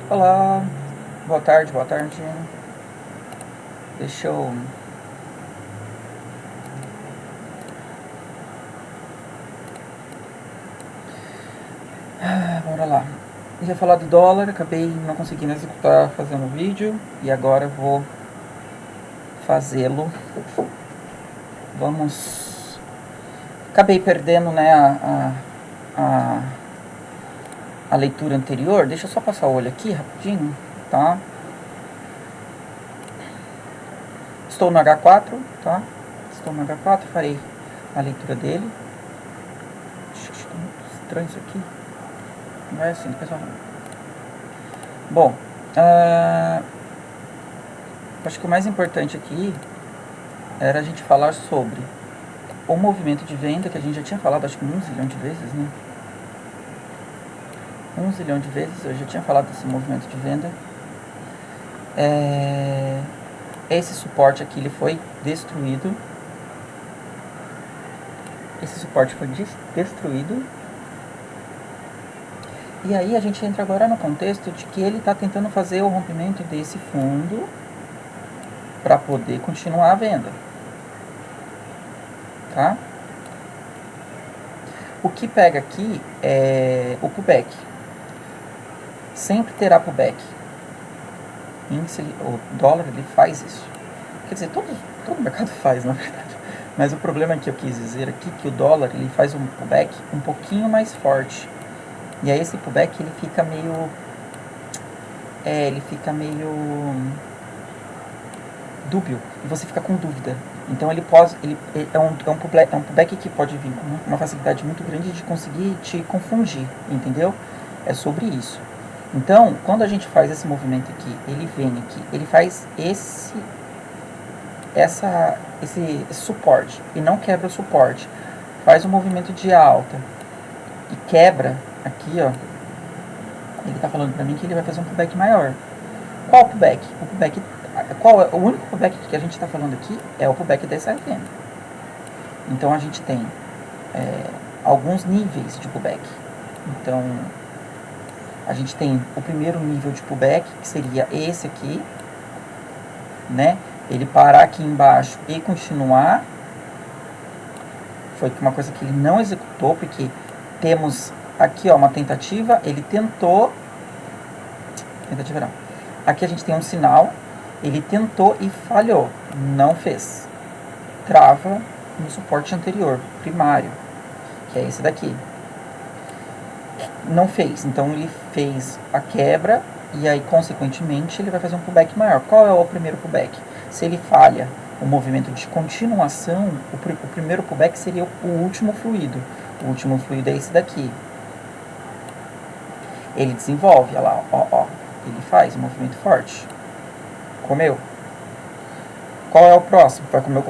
Olá, boa tarde, boa tarde. Deixa eu... bora lá. Eu ia falar do dólar, acabei não conseguindo executar fazendo o vídeo e agora vou fazê-lo. Vamos... Acabei perdendo, né, a leitura anterior. Deixa eu só passar o olho aqui rapidinho, tá? Estou no H4, tá? Estou no H4, farei a leitura dele. Tá muito estranho isso aqui. Não é assim, pessoal. Bom, acho que o mais importante aqui era a gente falar sobre o movimento de venda, que a gente já tinha falado, acho que 1 zilhão de vezes, né? 1 zilhão de vezes, eu já tinha falado desse movimento de venda. Esse suporte aqui, ele foi destruído. Esse suporte foi destruído. E aí a gente entra agora no contexto de que ele está tentando fazer o rompimento desse fundo para poder continuar a venda. Tá? O que pega aqui é o pullback. Sempre terá pullback. O dólar, ele faz isso. Quer dizer, todo mercado faz, na verdade. Mas o problema que eu quis dizer aqui é que o dólar, ele faz um pullback um pouquinho mais forte. E aí esse pullback, ele fica meio dúbio. E você fica com dúvida. Então ele é um pullback que pode vir com uma facilidade muito grande de conseguir te confundir, entendeu? É sobre isso. Então, quando a gente faz esse movimento aqui, ele vem aqui, ele faz esse suporte e não quebra o suporte. Faz um movimento de alta e quebra aqui, ó. Ele está falando para mim que ele vai fazer um pullback maior. Qual pullback? O único pullback que a gente está falando aqui é o pullback dessa venda. Então a gente tem alguns níveis de pullback. Então a gente tem o primeiro nível de pullback, que seria esse aqui, né? Ele parar aqui embaixo e continuar. Foi uma coisa que ele não executou, porque temos aqui, ó, uma tentativa, ele tentou. Tentativa não. Aqui a gente tem um sinal, ele tentou e falhou, não fez. Trava no suporte anterior, primário, que é esse daqui. Não fez, então ele fez a quebra e aí, consequentemente, ele vai fazer um pullback maior. Qual é o primeiro pullback? Se ele falha o movimento de continuação, o primeiro pullback seria o último fluido. O último fluido é esse daqui. Ele desenvolve, olha lá, ó, ele faz um movimento forte. Comeu. Qual é o próximo?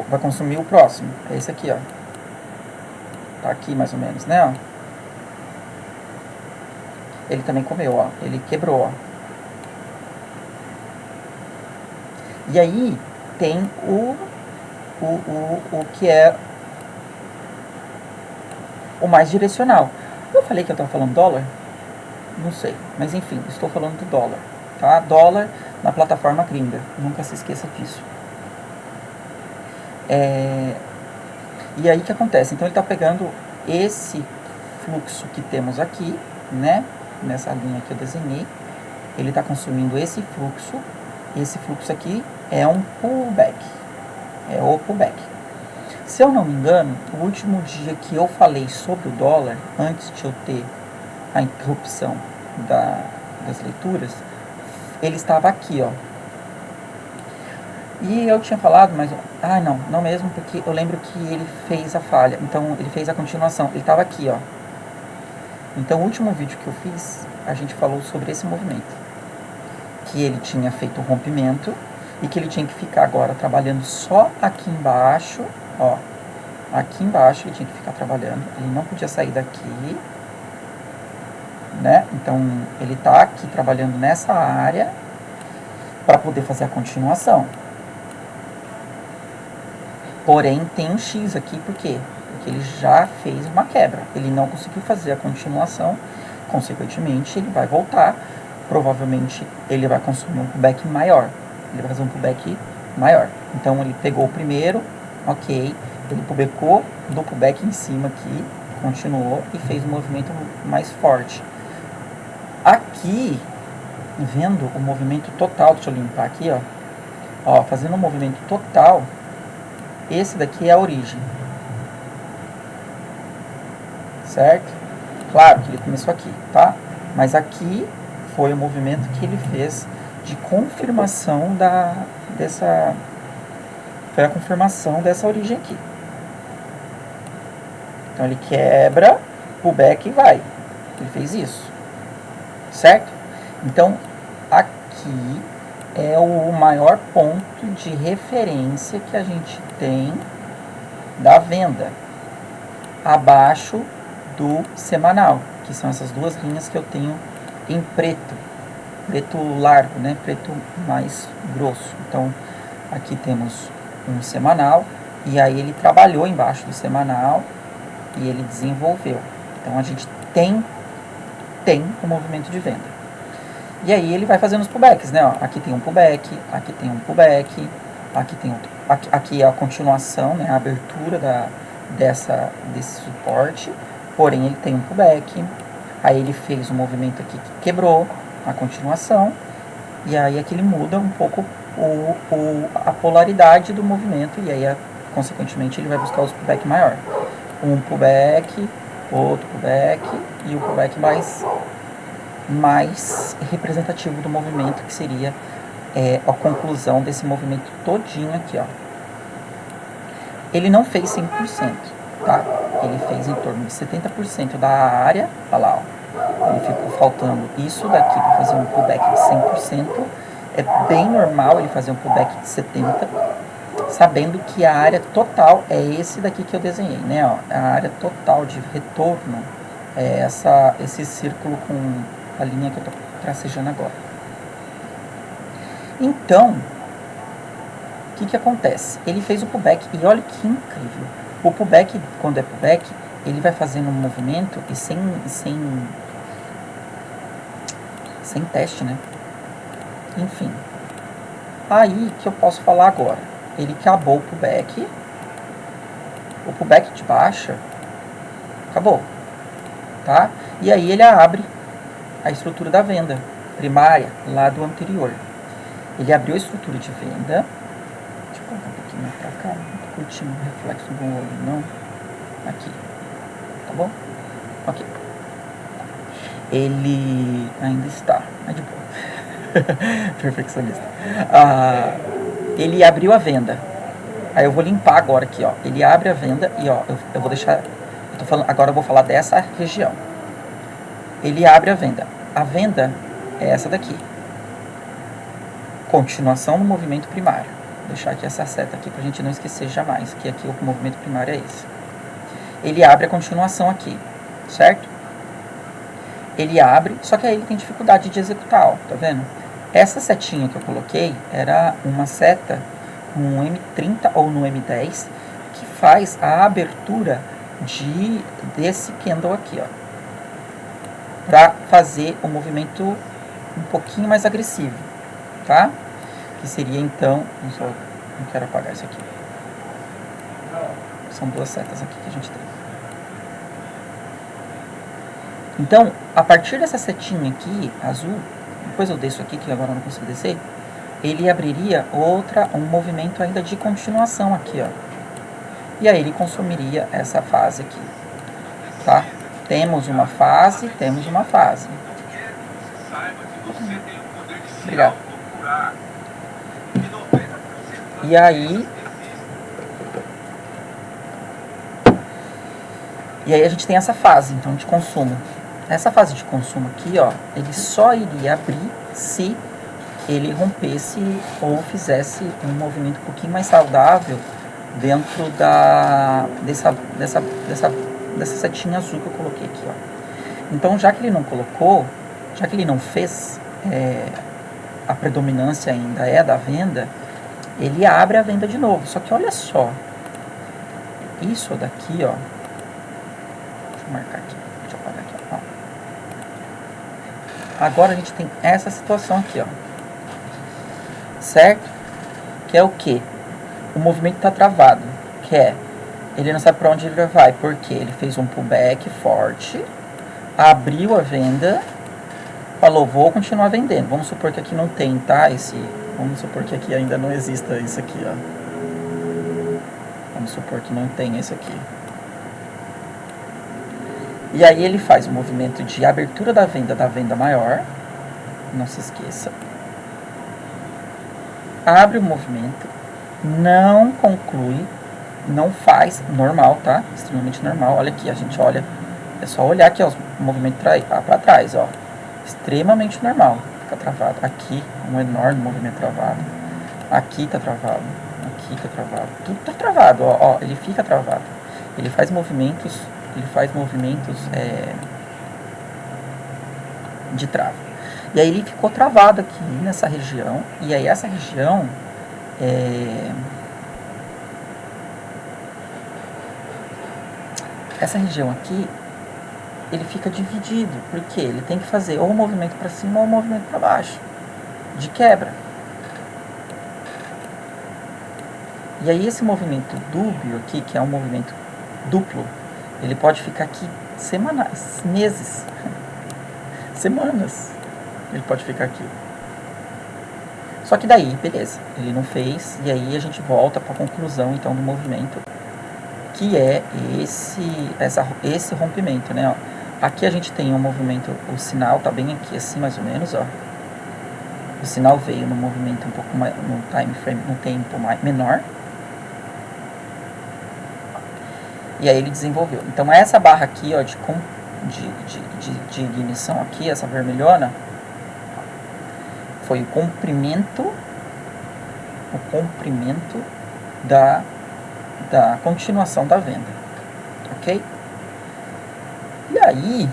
Vai consumir o próximo. É esse aqui, ó. Tá aqui mais ou menos, né? Ó. Ele também comeu, ó. Ele quebrou, ó. E aí tem o que é o mais direcional. Eu falei que eu estava falando dólar? Não sei. Mas enfim, estou falando do dólar. Tá? Dólar na plataforma gringa. Nunca se esqueça disso. E aí o que acontece? Então ele está pegando esse fluxo que temos aqui, né? Nessa linha que eu desenhei. Ele está consumindo esse fluxo. Esse fluxo aqui é um pullback. É o pullback. Se eu não me engano, o último dia que eu falei sobre o dólar, antes de eu ter a interrupção das leituras, ele estava aqui, ó. E eu tinha falado, mas... não mesmo, porque eu lembro que ele fez a falha. Então, ele fez a continuação. Ele estava aqui, ó. Então, o último vídeo que eu fiz, a gente falou sobre esse movimento. Que ele tinha feito o rompimento e que ele tinha que ficar agora trabalhando só aqui embaixo, ó. Aqui embaixo ele tinha que ficar trabalhando. Ele não podia sair daqui, né? Então, ele tá aqui trabalhando nessa área para poder fazer a continuação. Porém, tem um X aqui, por quê? Porque ele já fez uma quebra. Ele não conseguiu fazer a continuação. Consequentemente, ele vai voltar provavelmente ele vai consumir um pullback maior. Ele vai fazer um pullback maior. Então ele pegou o primeiro, ok, ele publicou do pullback em cima aqui, continuou e fez um movimento mais forte. Aqui, vendo o movimento total, deixa eu limpar aqui, ó, fazendo um movimento total, esse daqui é a origem, certo? Claro que ele começou aqui, tá? Mas aqui foi o movimento que ele fez de confirmação foi a confirmação dessa origem aqui. Então ele quebra, pullback e vai. Ele fez isso, certo? Então aqui é o maior ponto de referência que a gente tem da venda, abaixo do semanal, que são essas duas linhas que eu tenho em preto largo, né? Preto mais grosso. Então aqui temos um semanal e aí ele trabalhou embaixo do semanal e ele desenvolveu. Então a gente tem um movimento de venda. E aí ele vai fazendo os pullbacks, né? Ó, aqui tem um pullback, aqui tem um pullback, aqui tem outro. Aqui é a continuação, né? A abertura desse suporte. Porém ele tem um pullback. Aí ele fez um movimento aqui que quebrou a continuação. E aí aqui ele muda um pouco a polaridade do movimento. E aí, consequentemente, ele vai buscar os pullback maior. Um pullback, outro pullback e o pullback mais representativo do movimento, que seria a conclusão desse movimento todinho aqui, ó. Ele não fez 100%, tá? Ele fez em torno de 70% da área, olha lá, ó. Ele ficou faltando isso daqui para fazer um pullback de 100%. É bem normal ele fazer um pullback de 70%, sabendo que a área total é esse daqui que eu desenhei, né? Ó, a área total de retorno é esse círculo com a linha que eu estou tracejando agora. Então, o que acontece? Ele fez o pullback e olha que incrível. O pullback, quando é pullback, ele vai fazendo um movimento e sem teste, né? Enfim. Aí que eu posso falar agora. Ele acabou o pullback de baixa, acabou, tá? E aí ele abre a estrutura da venda primária lá do anterior. Ele abriu a estrutura de venda. Deixa eu colocar um pouquinho mais pra cá, não tô curtindo o reflexo do olho, não. Aqui, tá bom? Ok. Ele ainda está, mas de boa. Perfeccionista. Ele abriu a venda. Aí eu vou limpar agora aqui, ó. Ele abre a venda e, ó, eu vou deixar... agora eu vou falar dessa região. Ele abre a venda. A venda é essa daqui. Continuação do movimento primário. Vou deixar aqui essa seta aqui pra gente não esquecer jamais, que aqui o movimento primário é esse. Ele abre a continuação aqui, certo? Ele abre, só que aí ele tem dificuldade de executar, ó, tá vendo? Essa setinha que eu coloquei era uma seta no M30 ou no M10 que faz a abertura desse candle aqui, ó, para fazer o movimento um pouquinho mais agressivo, tá? Que seria então, não quero apagar isso aqui. São duas setas aqui que a gente tem. Então, a partir dessa setinha aqui, azul, depois eu desço aqui, que agora eu não consigo descer, ele abriria um movimento ainda de continuação aqui, ó. E aí ele consumiria essa fase aqui, tá? Temos uma fase. Obrigado. E aí a gente tem essa fase, então, de consumo. Essa fase de consumo aqui, ó, ele só iria abrir se ele rompesse ou fizesse um movimento um pouquinho mais saudável dentro dessa setinha azul que eu coloquei aqui, ó. Então, já que ele não colocou, já que ele não fez, a predominância ainda é da venda, ele abre a venda de novo. Só que olha só, isso daqui, ó, deixa eu marcar aqui, deixa eu apagar aqui, ó. Agora a gente tem essa situação aqui, ó. Certo? Que é o quê? O movimento está travado. Que é, ele não sabe para onde ele vai. Porque ele fez um pullback forte, abriu a venda, falou, vou continuar vendendo. Vamos supor que aqui não tem, tá? Vamos supor que aqui ainda não exista isso aqui, ó. Vamos supor que não tem esse aqui. E aí ele faz o movimento de abertura da venda maior. Não se esqueça. Abre o movimento. Não conclui. Não faz. Normal, tá? Extremamente normal. Olha aqui, a gente olha. É só olhar aqui, ó, o movimento para trás, ó. Extremamente normal. Fica travado. Aqui, um enorme movimento travado. Aqui tá travado. Aqui tá travado. Tudo tá travado, ó. Ele fica travado. Ele faz movimentos de trava. E aí ele ficou travado aqui nessa região. E aí essa região aqui, ele fica dividido, porque ele tem que fazer ou um movimento para cima ou um movimento para baixo, de quebra. E aí esse movimento dúbio aqui, que é um movimento duplo, ele pode ficar aqui semanas, meses, semanas, ele pode ficar aqui. Só que daí, beleza, ele não fez, e aí a gente volta para a conclusão então do movimento, que é esse rompimento, né? Ó. Aqui a gente tem um movimento, o sinal tá bem aqui assim mais ou menos, ó. O sinal veio no movimento um pouco mais, no time frame, no tempo menor. E aí ele desenvolveu. Então essa barra aqui, ó, de ignição aqui, essa vermelhona, foi o comprimento da continuação da venda, ok? E aí,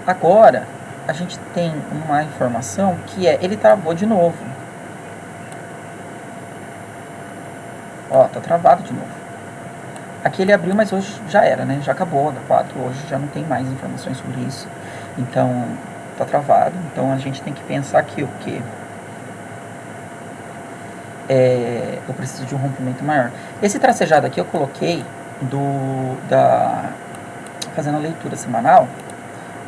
agora a gente tem uma informação que ele travou de novo. Ó, tá travado de novo. Aqui ele abriu, mas hoje já era, né? Já acabou da 4, hoje já não tem mais informações sobre isso. Então, tá travado. Então a gente tem que pensar aqui o quê? Eu preciso de um rompimento maior. Esse tracejado aqui eu coloquei fazendo a leitura semanal.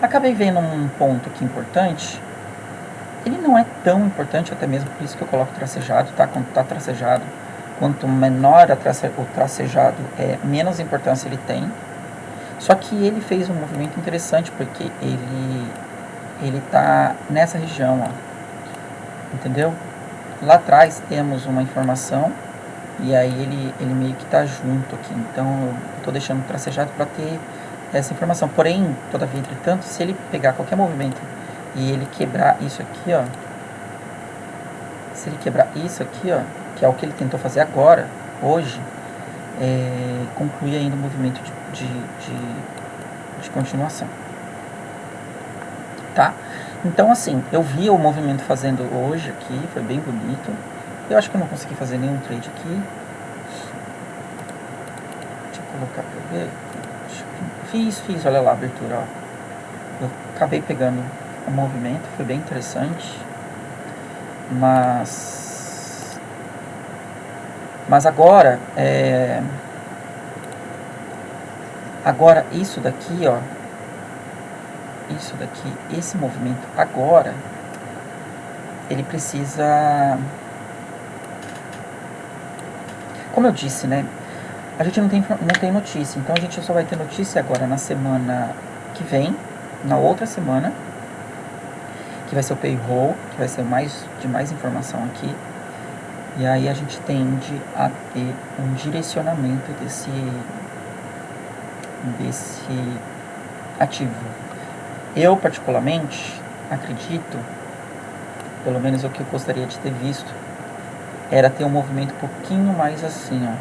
Acabei vendo um ponto aqui importante. Ele não é tão importante, até mesmo por isso que eu coloco tracejado, tá? Quando tá tracejado, quanto menor o tracejado, menos importância ele tem. Só que ele fez um movimento interessante, porque ele tá nessa região, ó. Entendeu? Lá atrás temos uma informação, e aí ele meio que tá junto aqui. Então eu tô deixando tracejado para ter essa informação. Porém, todavia, entretanto, se ele pegar qualquer movimento e ele quebrar isso aqui, ó, se ele quebrar isso aqui, ó, que é o que ele tentou fazer agora, hoje, conclui ainda o movimento de continuação, tá? Então, assim, eu vi o movimento fazendo hoje aqui, foi bem bonito. Eu acho que eu não consegui fazer nenhum trade aqui. Deixa eu colocar pra ver. Fiz, olha lá a abertura, ó. Eu acabei pegando o movimento, foi bem interessante. Mas agora, agora isso daqui, ó, esse movimento agora, ele precisa, como eu disse, né, a gente não tem notícia, então a gente só vai ter notícia agora na semana que vem, na outra semana, que vai ser o payroll, que vai ser mais informação aqui, e aí a gente tende a ter um direcionamento desse ativo. Eu, particularmente, acredito, pelo menos o que eu gostaria de ter visto, era ter um movimento um pouquinho mais assim, ó.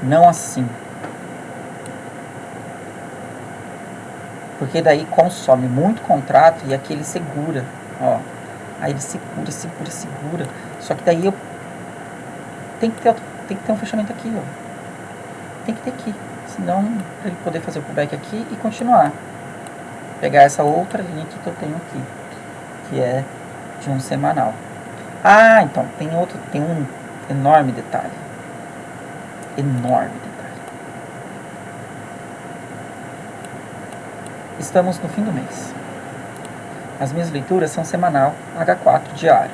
Não assim. Porque daí consome muito contrato e aqui ele segura, ó. Aí ele segura. Só que daí tem que ter um fechamento aqui, ó. Tem que ter aqui, senão para ele poder fazer o pullback aqui e continuar. Pegar essa outra linha aqui que eu tenho aqui, que é de um semanal. Ah, então, tem um enorme detalhe. Enorme detalhe. Estamos no fim do mês. As minhas leituras são semanal, H4 diário.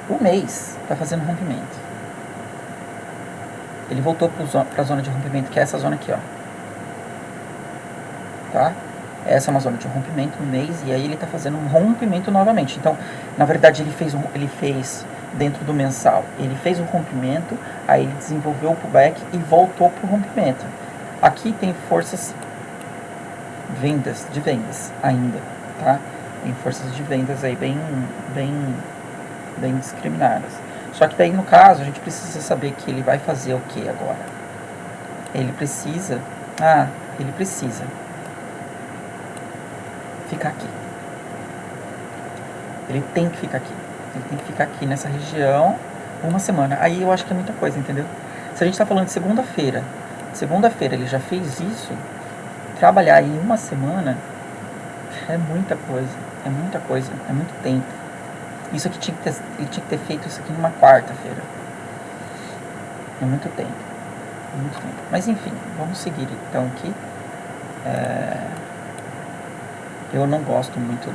O mês está fazendo rompimento. Ele voltou para a zona de rompimento, que é essa zona aqui, ó. Tá? Essa é uma zona de rompimento no mês, e aí ele está fazendo um rompimento novamente. Então, na verdade, ele fez dentro do mensal, ele fez um rompimento, aí ele desenvolveu o pullback e voltou para o rompimento. Aqui tem forças de vendas ainda, tá? Tem forças de vendas aí bem discriminadas. Só que daí, no caso, a gente precisa saber que ele vai fazer o que agora? Ele precisa ficar aqui. Ele tem que ficar aqui. Ele tem que ficar aqui nessa região uma semana. Aí eu acho que é muita coisa, entendeu? Se a gente está falando de segunda-feira ele já fez isso, trabalhar aí uma semana é muita coisa, é muito tempo. Isso aqui ele tinha que ter feito isso aqui numa quarta-feira. É muito tempo. Mas enfim, vamos seguir então aqui. Eu não gosto muito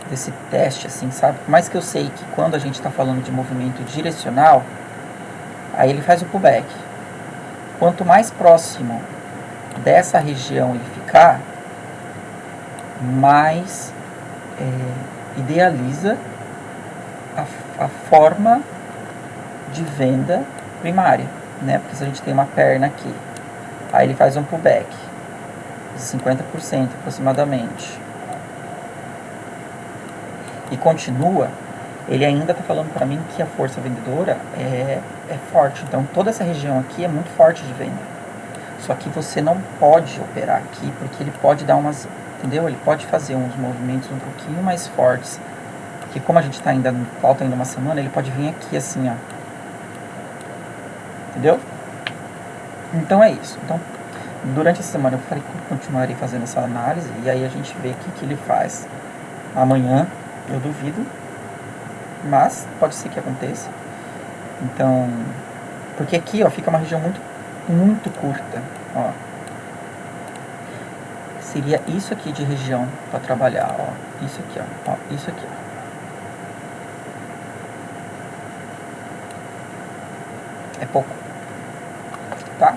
desse teste, assim, sabe? Por mais que eu sei que quando a gente está falando de movimento direcional, aí ele faz o pullback. Quanto mais próximo dessa região ele ficar, mais idealiza a forma de venda primária, né? Porque se a gente tem uma perna aqui, aí ele faz um pullback de 50% aproximadamente e continua, ele ainda está falando para mim que a força vendedora é forte. Então toda essa região aqui é muito forte de venda. Só que você não pode operar aqui, porque ele pode dar umas, entendeu? Ele pode fazer uns movimentos um pouquinho mais fortes, que como a gente está falta ainda uma semana, ele pode vir aqui assim, ó. Entendeu? Então é isso. Então, durante essa semana eu falei que eu continuarei fazendo essa análise, e aí a gente vê o que ele faz. Amanhã, eu duvido, mas pode ser que aconteça. Então, porque aqui, ó, fica uma região muito curta, ó. Seria isso aqui de região para trabalhar, ó. Isso aqui, ó. Isso aqui, ó. É pouco, tá?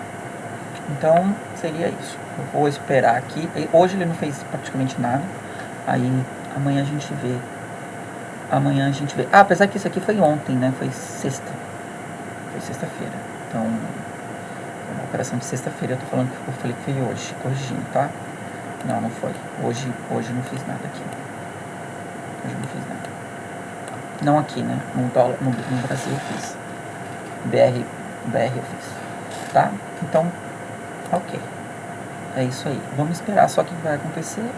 Então, seria isso. Eu vou esperar aqui. Hoje ele não fez praticamente nada. Aí, amanhã a gente vê. Apesar que isso aqui foi ontem, né? Foi sexta. Foi sexta-feira. Então, uma operação de sexta-feira. Eu falei que foi hoje, corrigindo, tá? Não foi. Hoje não fiz nada aqui. Hoje não fiz nada. Não aqui, né? No Brasil eu fiz. BR eu fiz. Tá? Então, ok. É isso aí. Vamos esperar só o que vai acontecer.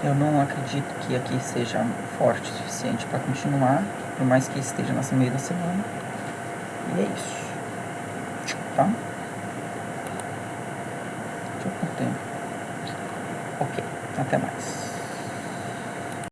Eu não acredito que aqui seja forte o suficiente para continuar, por mais que esteja no meio da semana. E é isso. Tá? Deixa eu ver o tempo. Ok. Até mais.